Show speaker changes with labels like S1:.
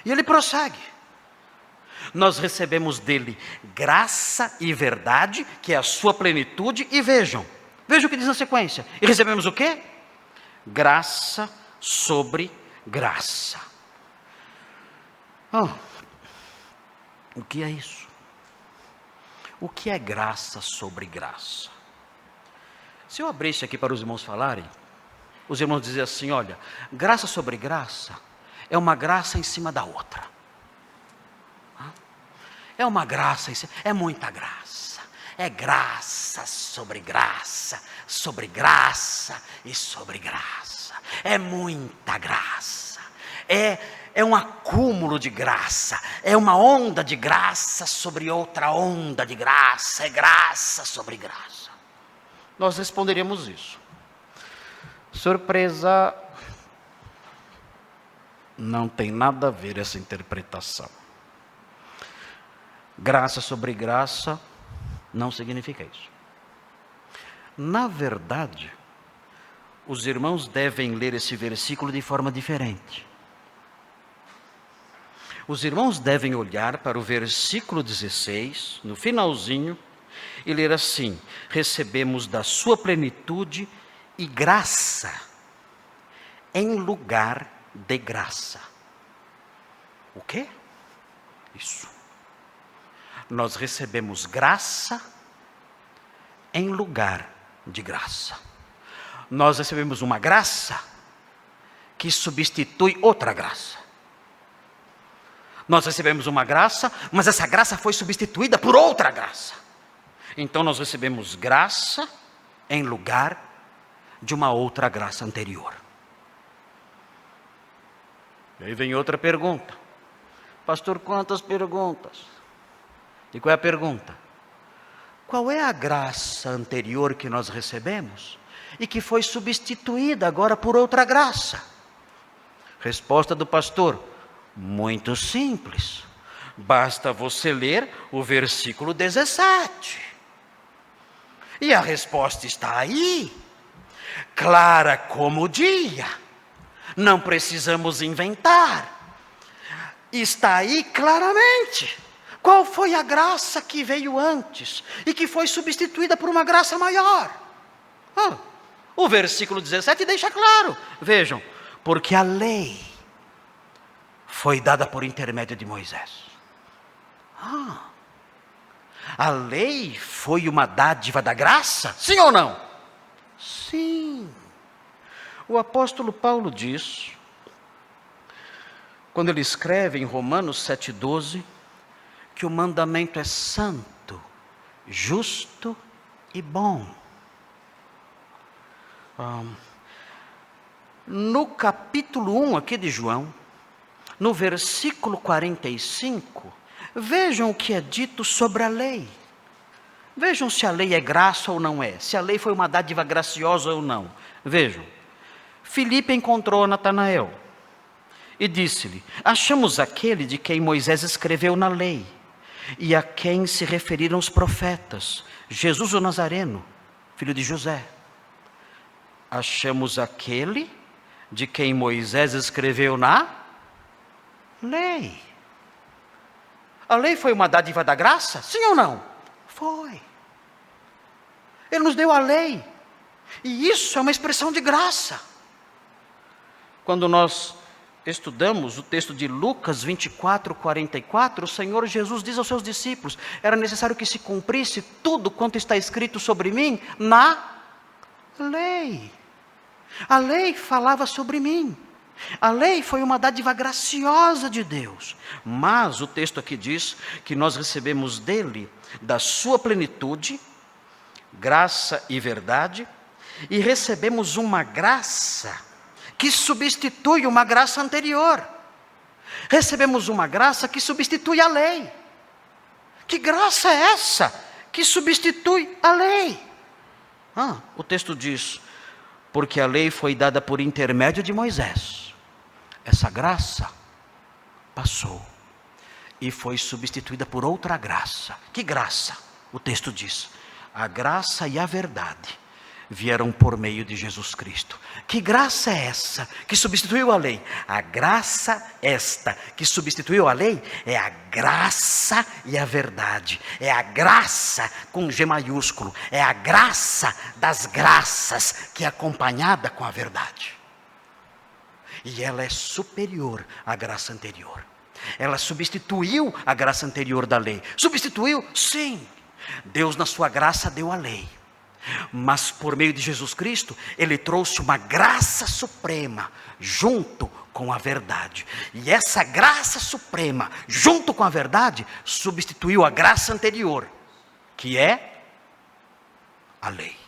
S1: E ele prossegue. Nós recebemos dele graça e verdade, que é a sua plenitude, e vejam o que diz na sequência. E recebemos o quê? Graça sobre graça. O que é isso? O que é graça sobre graça? Se eu abrisse aqui para os irmãos falarem, os irmãos diziam assim: olha, graça sobre graça é uma graça em cima da outra. É uma graça, é muita graça. É graça sobre graça e sobre graça. É muita graça. É um acúmulo de graça. É uma onda de graça sobre outra onda de graça. É graça sobre graça. Nós responderíamos isso. Surpresa, não tem nada a ver essa interpretação. Graça sobre graça não significa isso. Na verdade, os irmãos devem ler esse versículo de forma diferente. Os irmãos devem olhar para o versículo 16, no finalzinho, e ler assim: recebemos da sua plenitude e graça em lugar de graça. O quê? Isso. Nós recebemos graça em lugar de graça. Nós recebemos uma graça que substitui outra graça. Nós recebemos uma graça, mas essa graça foi substituída por outra graça. Então nós recebemos graça em lugar de uma outra graça anterior. E aí vem outra pergunta. Pastor, quantas perguntas? E qual é a pergunta? Qual é a graça anterior que nós recebemos e que foi substituída agora por outra graça? Resposta do pastor: muito simples. Basta você ler o versículo 17. E a resposta está aí, clara como o dia. Não precisamos inventar. Está aí claramente. Qual foi a graça que veio antes e que foi substituída por uma graça maior? O versículo 17 deixa claro. Vejam, porque a lei foi dada por intermédio de Moisés. A lei foi uma dádiva da graça? Sim ou não? Sim. O apóstolo Paulo diz, quando ele escreve em Romanos 7,12, que o mandamento é santo, justo e bom. No capítulo 1 aqui de João, no versículo 45, vejam o que é dito sobre a lei. Vejam se a lei é graça ou não é, se a lei foi uma dádiva graciosa ou não. Vejam, Filipe encontrou Natanael e disse-lhe: achamos aquele de quem Moisés escreveu na lei e a quem se referiram os profetas, Jesus o Nazareno, filho de José. Achamos aquele de quem Moisés escreveu na lei. A lei foi uma dádiva da graça? Sim ou não? Foi. Ele nos deu a lei. E isso é uma expressão de graça. Quando nós estudamos o texto de Lucas 24:44, o Senhor Jesus diz aos seus discípulos: era necessário que se cumprisse tudo quanto está escrito sobre mim na lei. A lei falava sobre mim. A lei foi uma dádiva graciosa de Deus. Mas o texto aqui diz que nós recebemos dele, da sua plenitude, graça e verdade, e recebemos uma graça que substitui uma graça anterior. Recebemos uma graça que substitui a lei. Que graça é essa que substitui a lei? O texto diz: porque a lei foi dada por intermédio de Moisés. Essa graça passou e foi substituída por outra graça. Que graça? O texto diz: a graça e a verdade vieram por meio de Jesus Cristo. Que graça é essa que substituiu a lei? A graça esta que substituiu a lei é a graça e a verdade. É a graça com G maiúsculo. É a graça das graças que é acompanhada com a verdade. E ela é superior à graça anterior. Ela substituiu a graça anterior da lei. Substituiu? Sim. Deus na sua graça deu a lei. Mas por meio de Jesus Cristo, Ele trouxe uma graça suprema junto com a verdade. E essa graça suprema junto com a verdade substituiu a graça anterior, que é a lei.